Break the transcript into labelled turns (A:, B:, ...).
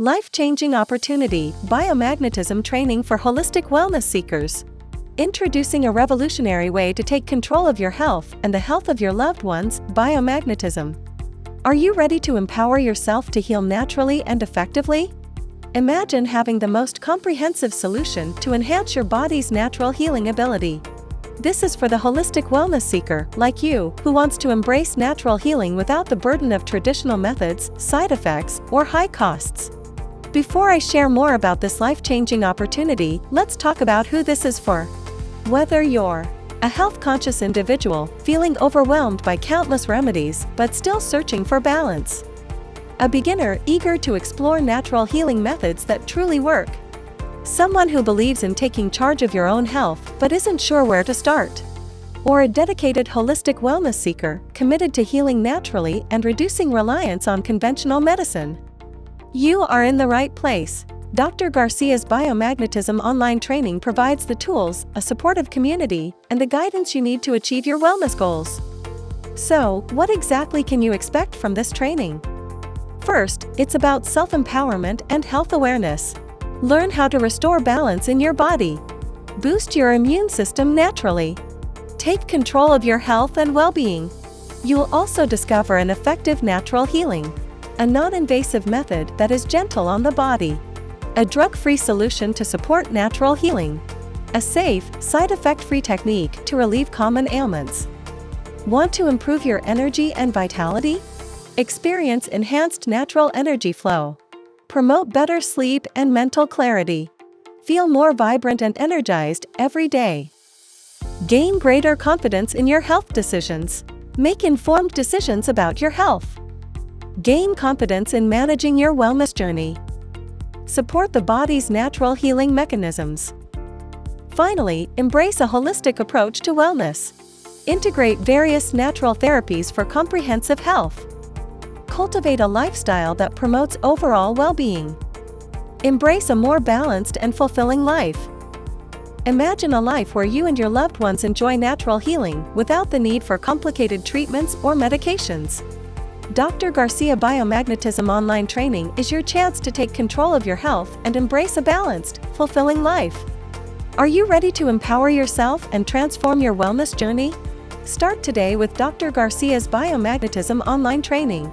A: Life-changing opportunity, biomagnetism training for holistic wellness seekers. Introducing a revolutionary way to take control of your health and the health of your loved ones, biomagnetism. Are you ready to empower yourself to heal naturally and effectively? Imagine having the most comprehensive solution to enhance your body's natural healing ability. This is for the holistic wellness seeker, like you, who wants to embrace natural healing without the burden of traditional methods, side effects, or high costs. Before I share more about this life-changing opportunity, let's talk about who this is for. Whether you're a health-conscious individual feeling overwhelmed by countless remedies but still searching for balance, a beginner eager to explore natural healing methods that truly work, someone who believes in taking charge of your own health but isn't sure where to start, or a dedicated holistic wellness seeker committed to healing naturally and reducing reliance on conventional medicine, you are in the right place. Dr. Garcia's Biomagnetism online training provides the tools, a supportive community, and the guidance you need to achieve your wellness goals. So, what exactly can you expect from this training? First, it's about self-empowerment and health awareness. Learn how to restore balance in your body. Boost your immune system naturally. Take control of your health and well-being. You'll also discover an effective natural healing, a non-invasive method that is gentle on the body, a drug-free solution to support natural healing, a safe, side-effect-free technique to relieve common ailments. Want to improve your energy and vitality? Experience enhanced natural energy flow. Promote better sleep and mental clarity. Feel more vibrant and energized every day. Gain greater confidence in your health decisions. Make informed decisions about your health. Gain confidence in managing your wellness journey. Support the body's natural healing mechanisms. Finally, embrace a holistic approach to wellness. Integrate various natural therapies for comprehensive health. Cultivate a lifestyle that promotes overall well-being. Embrace a more balanced and fulfilling life. Imagine a life where you and your loved ones enjoy natural healing without the need for complicated treatments or medications. Dr. Garcia Biomagnetism online training is your chance to take control of your health and embrace a balanced, fulfilling life. Are you ready to empower yourself and transform your wellness journey? Start today with Dr. Garcia's Biomagnetism online training.